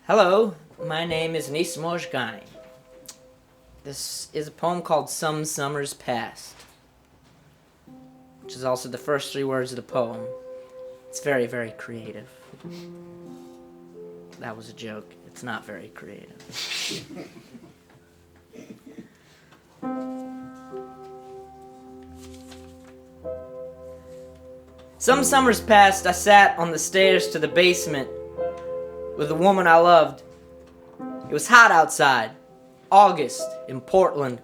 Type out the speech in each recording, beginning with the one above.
Hello, my name is Anis Mojgani. This is a poem called Some Summers Past, which is also the first three words of the poem. It's very, very creative. That was a joke. It's not very creative. Some summers past, I sat on the stairs to the basement with the woman I loved. It was hot outside, August in Portland,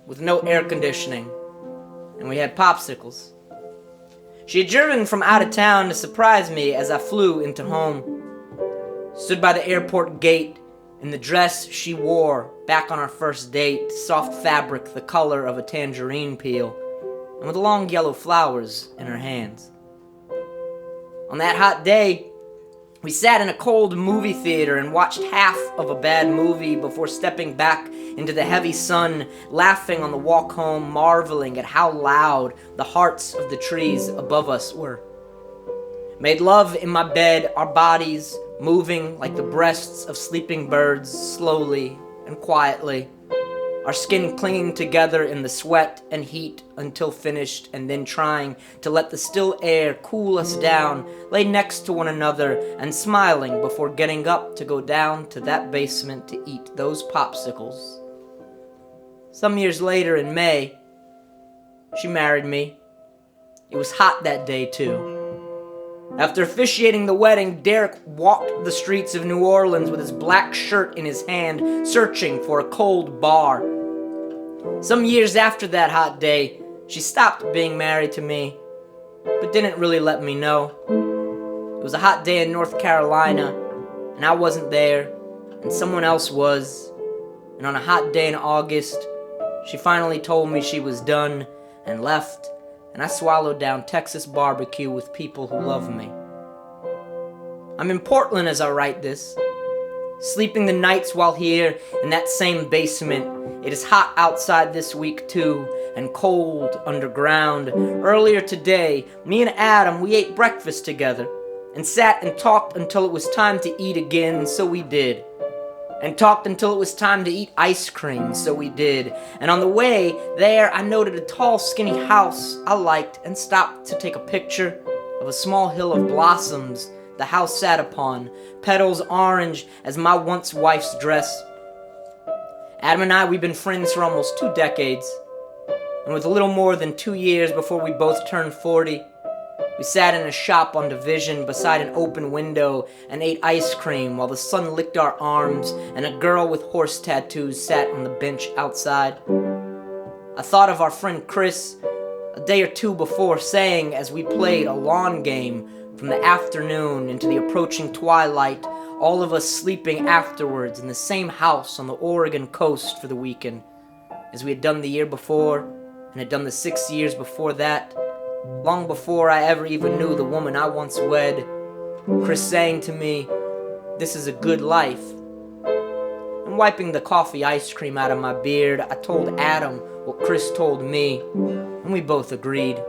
with no air conditioning, and we had popsicles. She had driven from out of town to surprise me as I flew into home. Stood by the airport gate in the dress she wore back on our first date, soft fabric the color of a tangerine peel, and with long yellow flowers in her hands. On that hot day, we sat in a cold movie theater and watched half of a bad movie before stepping back into the heavy sun, laughing on the walk home, marveling at how loud the hearts of the trees above us were. Made love in my bed, our bodies moving like the breasts of sleeping birds, slowly and quietly, our skin clinging together in the sweat and heat until finished, and then trying to let the still air cool us down, lay next to one another and smiling before getting up to go down to that basement to eat those popsicles. Some years later in May, she married me. It was hot that day too. After officiating the wedding, Derek walked the streets of New Orleans with his black shirt in his hand, searching for a cold bar. Some years after that hot day, she stopped being married to me, but didn't really let me know. It was a hot day in North Carolina, and I wasn't there, and someone else was. And on a hot day in August, she finally told me she was done and left, and I swallowed down Texas barbecue with people who love me. I'm in Portland as I write this, sleeping the nights while here in that same basement. It is hot outside this week too, and cold underground. Earlier today, me and Adam, we ate breakfast together, and sat and talked until it was time to eat again, so we did. And talked until it was time to eat ice cream, so we did. And on the way there, I noted a tall, skinny house I liked and stopped to take a picture of a small hill of blossoms the house sat upon, petals orange as my once wife's dress. Adam and I, we've been friends for almost 2 decades. And with a little more than 2 years before we both turned 40, we sat in a shop on Division beside an open window and ate ice cream while the sun licked our arms and a girl with horse tattoos sat on the bench outside. I thought of our friend Chris a day or two before, saying as we played a lawn game from the afternoon into the approaching twilight, all of us sleeping afterwards in the same house on the Oregon coast for the weekend, as we had done the year before and had done the 6 years before that, long before I ever even knew the woman I once wed. Chris saying to me, "This is a good life." And wiping the coffee ice cream out of my beard, I told Adam what Chris told me, and we both agreed.